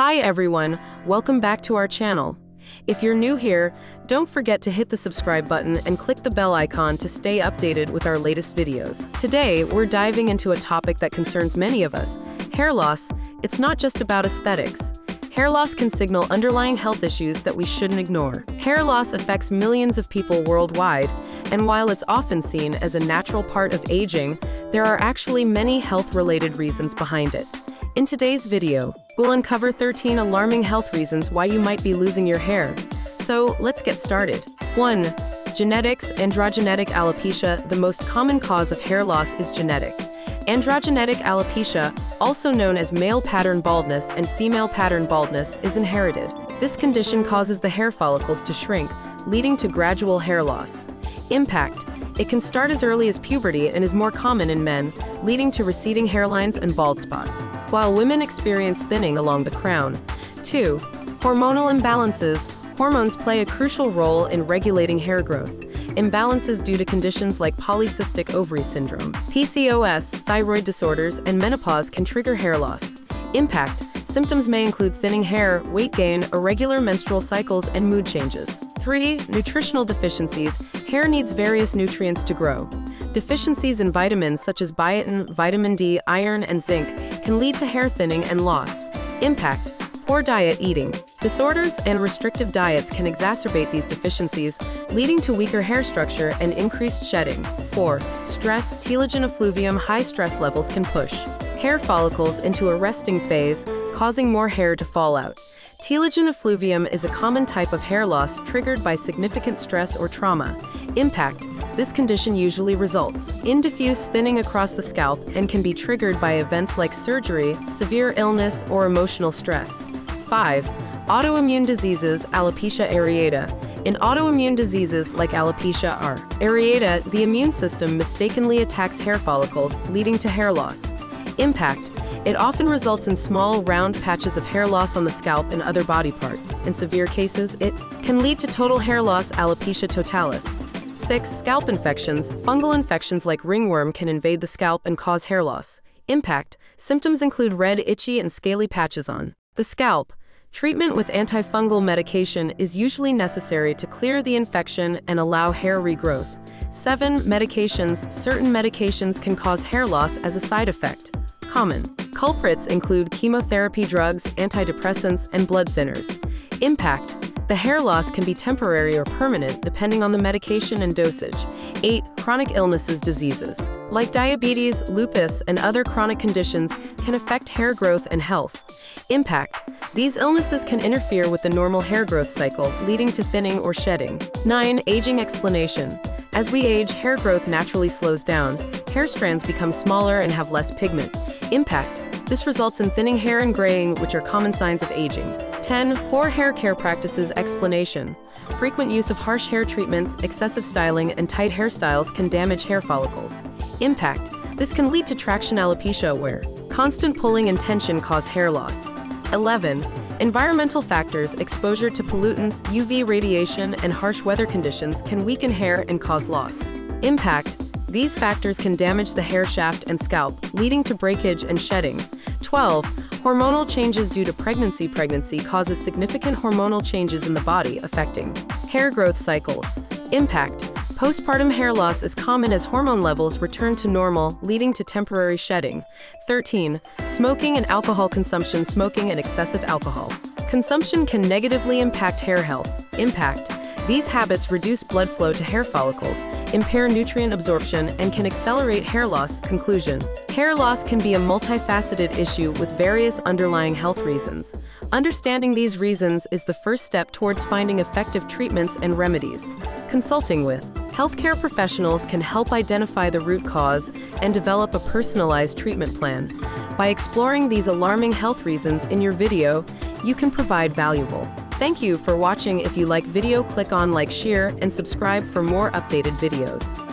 Hi everyone, welcome back to our channel. If you're new here, don't forget to hit the subscribe button and click the bell icon to stay updated with our latest videos. Today, we're diving into a topic that concerns many of us, hair loss. It's not just about aesthetics. Hair loss can signal underlying health issues that we shouldn't ignore. Hair loss affects millions of people worldwide, and while it's often seen as a natural part of aging, there are actually many health-related reasons behind it. In today's video, we'll uncover 13 alarming health reasons why you might be losing your hair. So, let's get started. 1. Genetics. Androgenetic alopecia. The most common cause of hair loss is genetic. Androgenetic alopecia, also known as male pattern baldness and female pattern baldness, is inherited. This condition causes the hair follicles to shrink, leading to gradual hair loss. Impact. It can start as early as puberty and is more common in men, leading to receding hairlines and bald spots, while women experience thinning along the crown. 2. Hormonal imbalances. Hormones play a crucial role in regulating hair growth. Imbalances due to conditions like polycystic ovary syndrome, PCOS, thyroid disorders, and menopause can trigger hair loss. Impact. Symptoms may include thinning hair, weight gain, irregular menstrual cycles, and mood changes. 3. Nutritional deficiencies. Hair needs various nutrients to grow. Deficiencies in vitamins such as biotin, vitamin D, iron, and zinc can lead to hair thinning and loss. Impact. Poor diet eating. Disorders and restrictive diets can exacerbate these deficiencies, leading to weaker hair structure and increased shedding. 4. Stress. Telogen effluvium. High stress levels can push hair follicles into a resting phase, causing more hair to fall out. Telogen effluvium is a common type of hair loss triggered by significant stress or trauma. Impact. This condition usually results in diffuse thinning across the scalp and can be triggered by events like surgery, severe illness, or emotional stress. 5. Autoimmune diseases. Alopecia areata. In autoimmune diseases like alopecia areata, the immune system mistakenly attacks hair follicles, leading to hair loss. Impact. It often results in small, round patches of hair loss on the scalp and other body parts. In severe cases, it can lead to total hair loss, alopecia totalis. 6. Scalp infections. Fungal infections like ringworm can invade the scalp and cause hair loss. Impact. Symptoms include red, itchy, and scaly patches on the scalp. Treatment with antifungal medication is usually necessary to clear the infection and allow hair regrowth. 7. Medications. Certain medications can cause hair loss as a side effect. Common culprits include chemotherapy drugs, antidepressants, and blood thinners. Impact. The hair loss can be temporary or permanent depending on the medication and dosage. 8. Chronic illnesses. Diseases like diabetes, lupus, and other chronic conditions can affect hair growth and health. Impact. These illnesses can interfere with the normal hair growth cycle, leading to thinning or shedding. 9. Aging explanation. As we age, hair growth naturally slows down. Hair strands become smaller and have less pigment. Impact. This results in thinning hair and graying, which are common signs of aging. 10. Poor hair care practices. Explanation. Frequent use of harsh hair treatments, excessive styling, and tight hairstyles can damage hair follicles. Impact. This can lead to traction alopecia where constant pulling and tension cause hair loss. 11. Environmental factors. Exposure to pollutants, UV radiation, and harsh weather conditions can weaken hair and cause loss. Impact. These factors can damage the hair shaft and scalp, leading to breakage and shedding. 12. Hormonal changes due to pregnancy. Pregnancy causes significant hormonal changes in the body, affecting hair growth cycles. Impact. Postpartum hair loss is common as hormone levels return to normal, leading to temporary shedding. 13. Smoking and alcohol consumption. Smoking and excessive alcohol consumption can negatively impact hair health. Impact. These habits reduce blood flow to hair follicles, impair nutrient absorption, and can accelerate hair loss. Conclusion. Hair loss can be a multifaceted issue with various underlying health reasons. Understanding these reasons is the first step towards finding effective treatments and remedies. Consulting with healthcare professionals can help identify the root cause and develop a personalized treatment plan. By exploring these alarming health reasons in your video, you can provide valuable. Thank you for watching. If you like video, click on like, share, and subscribe for more updated videos.